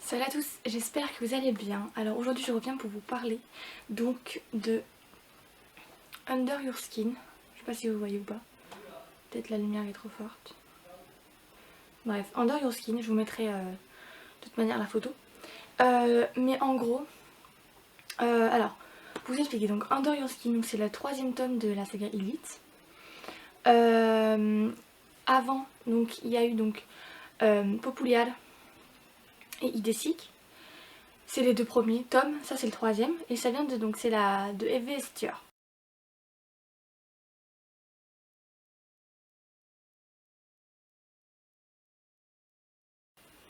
Salut à tous, j'espère que vous allez bien. Alors aujourd'hui je reviens pour vous parler donc de Under Your Skin. Je sais pas si vous voyez ou pas. Peut-être la lumière est trop forte. Bref, Under Your Skin, je vous mettrai de toute manière la photo. Mais en gros, alors, pour vous expliquer, donc Under Your Skin, c'est le 3e tome de la saga Elite. Avant, donc il y a eu donc Populial et Idesic. C'est les 2 premiers tomes, ça c'est le 3e, et ça vient de, donc c'est la de Eve Stuart.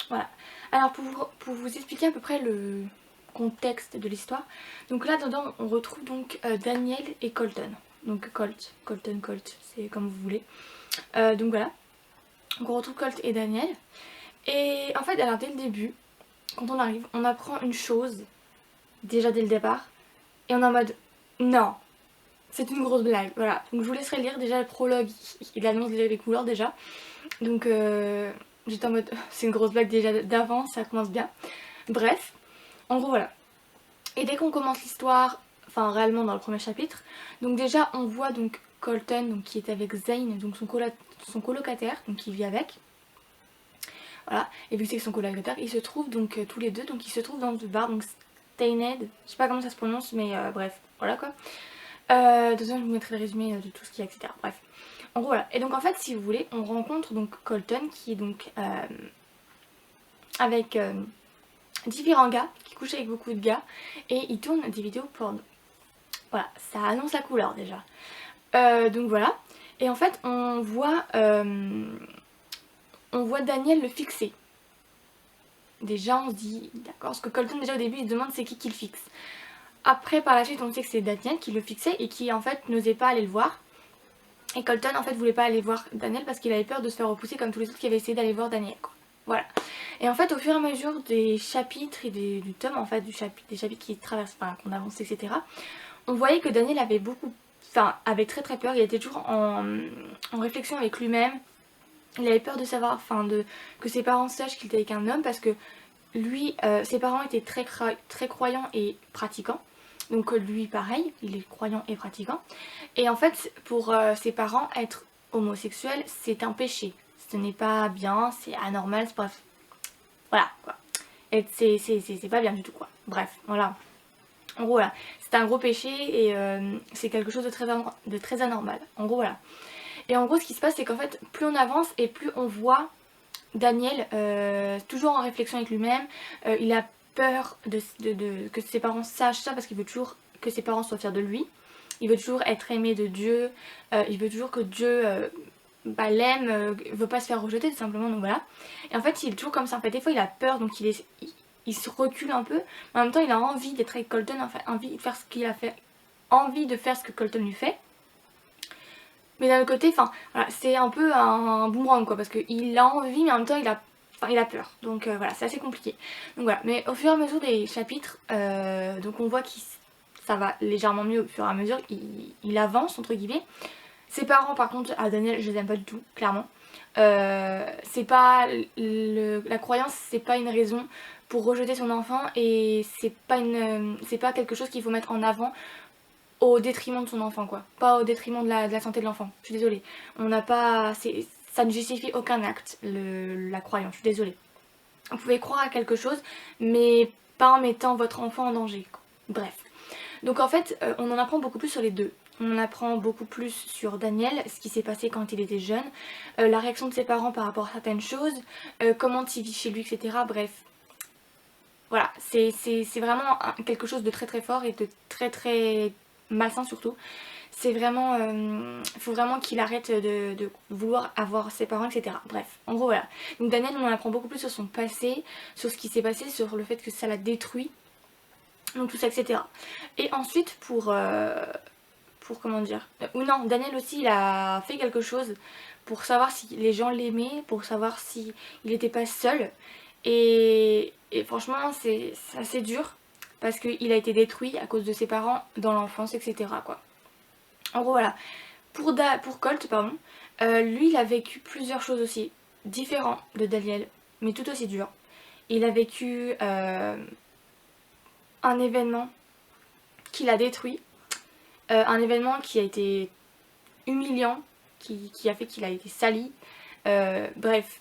Voilà. Alors pour vous expliquer à peu près le contexte de l'histoire, donc là dedans on retrouve donc Daniel et Colton. Donc Colt, c'est comme vous voulez. Donc voilà. Donc on retrouve Colt et Daniel. Et en fait, alors dès le début, quand on arrive, on apprend une chose, déjà dès le départ, et on est en mode non, c'est une grosse blague. Voilà. Donc je vous laisserai lire déjà le prologue, il annonce les couleurs déjà. Donc j'étais en mode c'est une grosse blague déjà d'avant, ça commence bien. Bref, en gros voilà. Et dès qu'on commence l'histoire, enfin réellement dans le premier chapitre, donc déjà on voit donc Colton donc, qui est avec Zane, donc son colocataire, donc qui vit avec. Voilà, et vu que c'est son colocataire, ils se trouvent donc tous les deux, donc ils se trouvent dans le bar, donc Stained, je sais pas comment ça se prononce, mais bref, voilà quoi. De toute façon je vous mettrai le résumé de tout ce qu'il y a, etc. Bref. En gros voilà, et donc en fait si vous voulez, on rencontre donc Colton qui est donc avec différents gars, qui couchent avec beaucoup de gars, et il tourne des vidéos porno. Voilà, ça annonce la couleur déjà. Donc voilà, et en fait on voit Daniel le fixer. Déjà on se dit d'accord, parce que Colton déjà au début il se demande c'est qui le fixe. Après par la suite on sait que c'est Daniel qui le fixait et qui en fait n'osait pas aller le voir. Et Colton en fait voulait pas aller voir Daniel parce qu'il avait peur de se faire repousser comme tous les autres qui avaient essayé d'aller voir Daniel quoi. Voilà. Et en fait au fur et à mesure des chapitres et du tome en fait, des chapitres qui traversent, enfin qu'on avance etc. On voyait que Daniel avait avait très très peur, il était toujours en réflexion avec lui-même. Il avait peur de savoir, que ses parents sachent qu'il était avec un homme parce que lui, ses parents étaient très croyants et pratiquants. Donc lui pareil, il est croyant et pratiquant. Et en fait pour ses parents, être homosexuel c'est un péché. Ce n'est pas bien, c'est anormal, bref. Voilà quoi. Et c'est pas bien du tout quoi. Bref, voilà. En gros voilà, c'est un gros péché et c'est quelque chose de très anormal. En gros voilà. Et en gros ce qui se passe c'est qu'en fait plus on avance et plus on voit Daniel toujours en réflexion avec lui-même. Il a peur que ses parents sachent ça parce qu'il veut toujours que ses parents soient fiers de lui. Il veut toujours être aimé de Dieu. Il veut toujours que Dieu l'aime, veut pas se faire rejeter tout simplement, donc voilà. Et en fait il est toujours comme ça, en fait des fois il a peur donc il se recule un peu, mais en même temps il a envie d'être avec Colton, enfin envie de faire ce qu'il a fait, envie de faire ce que Colton lui fait. Mais d'un autre côté, voilà, c'est un peu un boomerang quoi, parce qu'il a envie mais en même temps il a peur. Donc voilà, c'est assez compliqué. Donc voilà, mais au fur et à mesure des chapitres, donc on voit que ça va légèrement mieux au fur et à mesure, il avance entre guillemets. Ses parents par contre, à Daniel je les aime pas du tout, clairement. C'est pas la croyance, c'est pas une raison pour rejeter son enfant et c'est pas quelque chose qu'il faut mettre en avant au détriment de son enfant quoi, pas au détriment de la santé de l'enfant. Je suis désolée, on n'a pas, ça ne justifie aucun acte la croyance. Je suis désolée. Vous pouvez croire à quelque chose, mais pas en mettant votre enfant en danger quoi. Bref. Donc en fait, on en apprend beaucoup plus sur les deux. On apprend beaucoup plus sur Daniel, ce qui s'est passé quand il était jeune, la réaction de ses parents par rapport à certaines choses, comment il vit chez lui, etc. Bref, voilà, c'est vraiment quelque chose de très très fort et de très très malsain surtout. C'est vraiment, faut vraiment qu'il arrête de vouloir avoir ses parents, etc. Bref, en gros voilà. Donc Daniel, on en apprend beaucoup plus sur son passé, sur ce qui s'est passé, sur le fait que ça l'a détruit. Donc tout ça, etc. Et ensuite pour comment dire, ou non, Daniel aussi il a fait quelque chose pour savoir si les gens l'aimaient, pour savoir si il n'était pas seul. Et franchement c'est assez dur parce qu'il a été détruit à cause de ses parents dans l'enfance, etc. quoi. En gros voilà, pour Colt, pardon, lui il a vécu plusieurs choses aussi différentes de Daniel, mais tout aussi dures. Il a vécu un événement qui l'a détruit, un événement qui a été humiliant, qui a fait qu'il a été sali. Bref,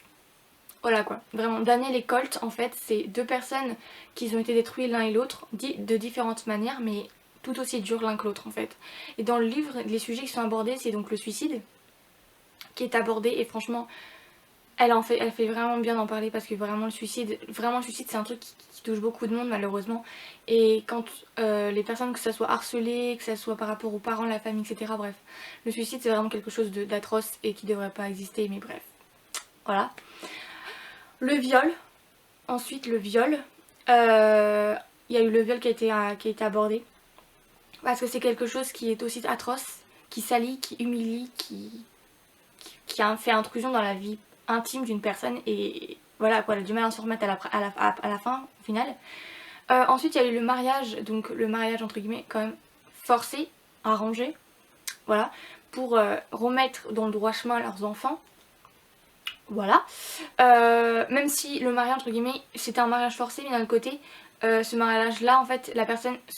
voilà quoi. Vraiment, Daniel et Colt, en fait, c'est deux personnes qui ont été détruites l'un et l'autre, de différentes manières, mais tout aussi dures l'un que l'autre en fait. Et dans le livre, les sujets qui sont abordés, c'est donc le suicide qui est abordé, et franchement, elle fait vraiment bien d'en parler, parce que vraiment le suicide c'est un truc qui touche beaucoup de monde malheureusement. Et quand les personnes, que ça soit harcelées, que ça soit par rapport aux parents, la famille, etc. Bref, le suicide c'est vraiment quelque chose d'atroce et qui devrait pas exister, mais bref. Voilà. Le viol. Ensuite le viol. Il y a eu le viol qui a été abordé. Parce que c'est quelque chose qui est aussi atroce, qui salit, qui humilie, qui a fait intrusion dans la vie intime d'une personne, et voilà quoi, elle a du mal à se remettre à la fin au final. Ensuite il y a eu le mariage, donc le mariage entre guillemets quand même forcé, arrangé, voilà, pour remettre dans le droit chemin leurs enfants. Voilà. Même si le mariage entre guillemets c'était un mariage forcé, mais d'un autre côté ce mariage là en fait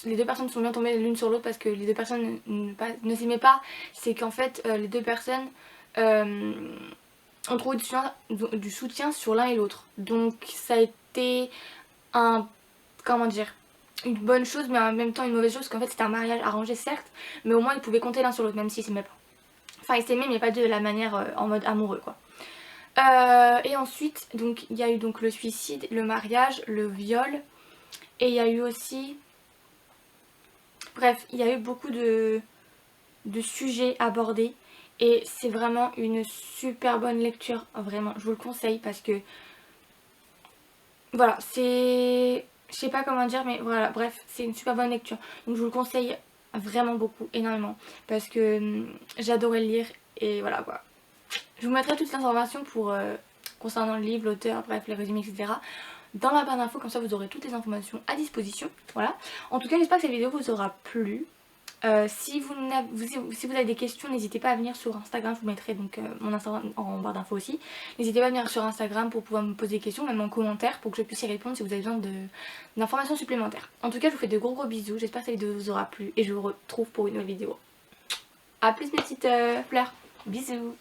les deux personnes sont bien tombées l'une sur l'autre, parce que les deux personnes ne s'aimaient pas. C'est qu'en fait les deux personnes ont trouvé du soutien sur l'un et l'autre. Donc ça a été comment dire, une bonne chose, mais en même temps une mauvaise chose, qu'en fait c'était un mariage arrangé certes, mais au moins ils pouvaient compter l'un sur l'autre, même s'ils s'aimaient pas. Enfin ils s'aimaient, mais pas de la manière en mode amoureux quoi. Et ensuite donc il y a eu donc le suicide, le mariage, le viol, et il y a eu aussi, bref, il y a eu beaucoup de sujets abordés, et c'est vraiment une super bonne lecture, vraiment je vous le conseille, parce que voilà, c'est, je sais pas comment dire, mais voilà, bref, c'est une super bonne lecture, donc je vous le conseille vraiment beaucoup, énormément, parce que j'adorais le lire, et voilà quoi. Je vous mettrai toutes les informations concernant le livre, l'auteur, bref, les résumés, etc. dans la barre d'infos, comme ça vous aurez toutes les informations à disposition. Voilà. En tout cas, j'espère que cette vidéo vous aura plu. Si vous avez des questions, n'hésitez pas à venir sur Instagram, je vous mettrai donc mon Instagram en barre d'infos aussi. N'hésitez pas à venir sur Instagram pour pouvoir me poser des questions, même en commentaire, pour que je puisse y répondre si vous avez besoin d'informations supplémentaires. En tout cas, je vous fais de gros bisous, j'espère que cette vidéo vous aura plu, et je vous retrouve pour une nouvelle vidéo. A plus mes petites fleurs, bisous.